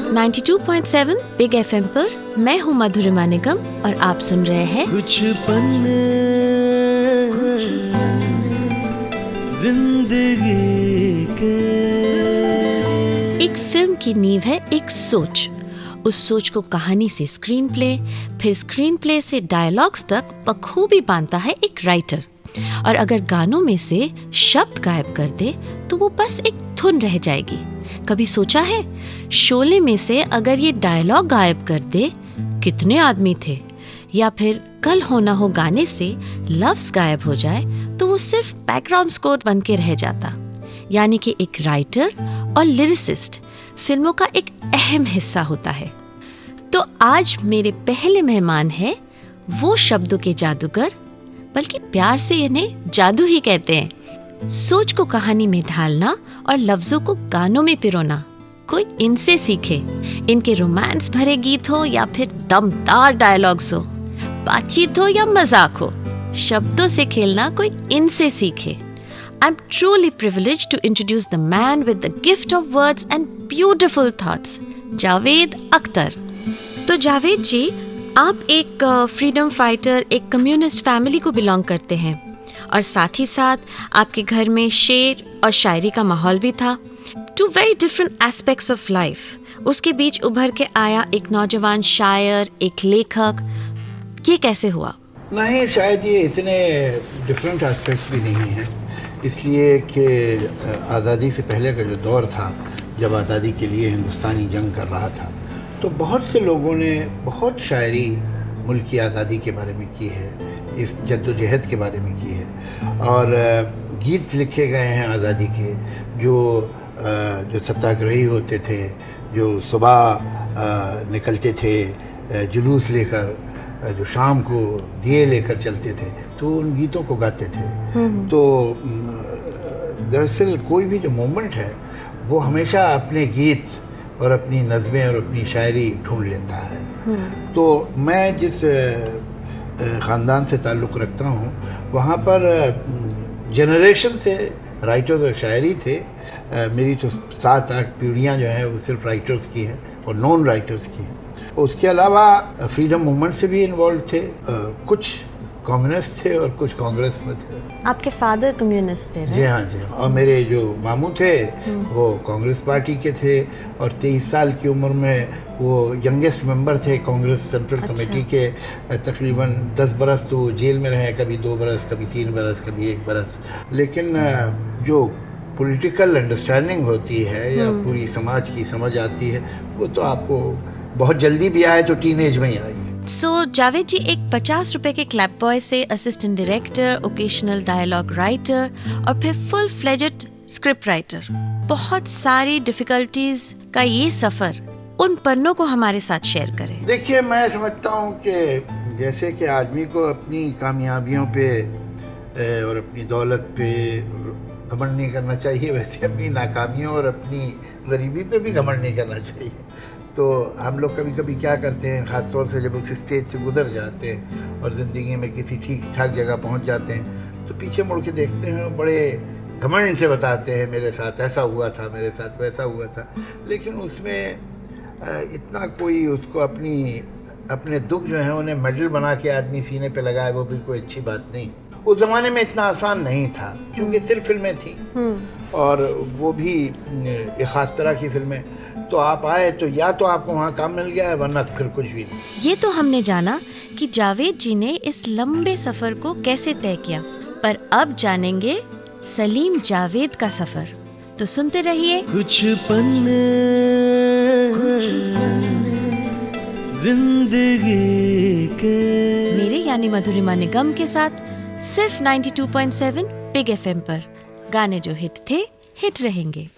92.7 big FM पर मैं हूँ मधुरिमा निगम और आप सुन रहे हैं कुछ पन्ने जिंदगी के। एक फिल्म की नींव है एक सोच। उस सोच को कहानी से स्क्रीन प्ले, फिर स्क्रीन प्ले से डायलॉग्स तक बखूबी बांधता है एक राइटर। और अगर गानों में से शब्द गायब कर दे तो वो बस एक धुन रह जाएगी। कभी सोचा है शोले में से अगर ये डायलॉग गायब कर दे कितने आदमी थे? या फिर कल हो ना हो गाने से लफ्ज गायब हो जाए तो वो सिर्फ बैकग्राउंड स्कोर बन के रह जाता। यानी कि एक राइटर और लिरिसिस्ट फिल्मों का एक अहम हिस्सा होता है। तो आज मेरे पहले मेहमान हैं वो शब्दों के जादूगर, बल्कि प्यार से इन्हें जादू ही कहते हैं। सोच को कहानी में ढालना और लफ्जों को गानों में पिरोना कोई इनसे सीखे। इनके रोमांस भरे गीत हो या फिर दमदार डायलॉग्स हो, बातचीत हो या मजाक हो, शब्दों से खेलना कोई इनसे सीखे। I'm truly privileged to introduce the man with the gift of words and beautiful thoughts, Javed Akhtar. तो जावेद जी, आप एक फ्रीडम फाइटर, एक कम्युनिस्ट फैमिली को बिलोंग करते हैं और साथ ही साथ आपके घर में शेर और शायरी का माहौल भी था। Two very different aspects of life, उसके बीच उभर के आया एक नौजवान शायर, एक लेखक। ये कैसे हुआ? नहीं, शायद ये इतने डिफरेंट एस्पेक्ट्स भी नहीं हैं, इसलिए कि आज़ादी से पहले का जो दौर था, जब आज़ादी के लिए हिंदुस्तानी जंग कर रहा था, तो बहुत से लोगों ने बहुत शायरी मुल्क की आज़ादी के बारे में की है, इस जद्दोजहद के बारे में की है, और गीत लिखे गए हैं आज़ादी के। जो सत्याग्रही होते थे, जो सुबह निकलते थे जुलूस लेकर, जो शाम को दिए लेकर चलते थे, तो उन गीतों को गाते थे। तो दरअसल कोई भी जो मोमेंट है वो हमेशा अपने गीत और अपनी नज़में और अपनी शायरी ढूंढ लेता है। तो मैं जिस ख़ानदान से ताल्लुक़ रखता हूँ, वहाँ पर जनरेशन से राइटर्स और शायरी थे। मेरी तो 7-8 पीढ़ियाँ जो हैं वो सिर्फ राइटर्स की हैं और नॉन राइटर्स की हैं। उसके अलावा फ्रीडम मूवमेंट से भी इन्वॉल्व थे, कुछ कम्युनिस्ट थे और कुछ कांग्रेस में थे। आपके फादर कम्युनिस्ट थे? जी हाँ, जी हाँ। और मेरे जो मामू थे वो कांग्रेस पार्टी के थे और 23 साल की उम्र में वो यंगेस्ट मेंबर थे कांग्रेस सेंट्रल कमेटी के। तकरीबन 10 बरस तो जेल में रहे, कभी 2 बरस, कभी 3 बरस, कभी 1 बरस। लेकिन जो पॉलिटिकल अंडरस्टैंडिंग होती है या पूरी समाज की समझ आती है, वो तो आपको बहुत जल्दी भी आए तो टीनेज में ही आएगी। जावेद जी, एक 50 रुपए के क्लैप बॉय से assistant director, occasional dialogue writer और फिर फुल फ्लेजेड स्क्रिप्ट राइटर, बहुत सारी डिफिकल्टीज का ये सफर, उन पन्नों को हमारे साथ शेयर करें। देखिए, मैं समझता हूँ कि जैसे कि आदमी को अपनी कामयाबियों पे और अपनी दौलत पे घमंड नहीं करना चाहिए, वैसे अपनी नाकामियों और अपनी गरीबी पे भी घमंड नहीं करना चाहिए। तो हम लोग कभी कभी क्या करते हैं, ख़ास तौर से जब उस स्टेज से गुजर जाते हैं और ज़िंदगी में किसी ठीक ठाक जगह पहुंच जाते हैं, तो पीछे मुड़ के देखते हैं, बड़े घमंड से बताते हैं मेरे साथ ऐसा हुआ था, मेरे साथ वैसा हुआ था। लेकिन उसमें इतना कोई उसको अपने दुख जो है उन्हें मेडल बना के आदमी सीने पे लगाए, वो भी कोई अच्छी बात नहीं। उस ज़माने में इतना आसान नहीं था, क्योंकि सिर्फ फिल्में थी और वो भी एक ख़ास तरह की फिल्में। तो आप आए तो या तो आपको वहाँ काम मिल गया है, वरना फिर कुछ भी नहीं। ये तो हमने जाना कि जावेद जी ने इस लंबे सफर को कैसे तय किया, पर अब जानेंगे सलीम जावेद का सफर। तो सुनते रहिए कुछ पन्ने जिंदगी के, मेरे यानी मधुरिमा निगम के साथ सिर्फ 92.7 बिग एफएम पर। गाने जो हिट थे, हिट रहेंगे।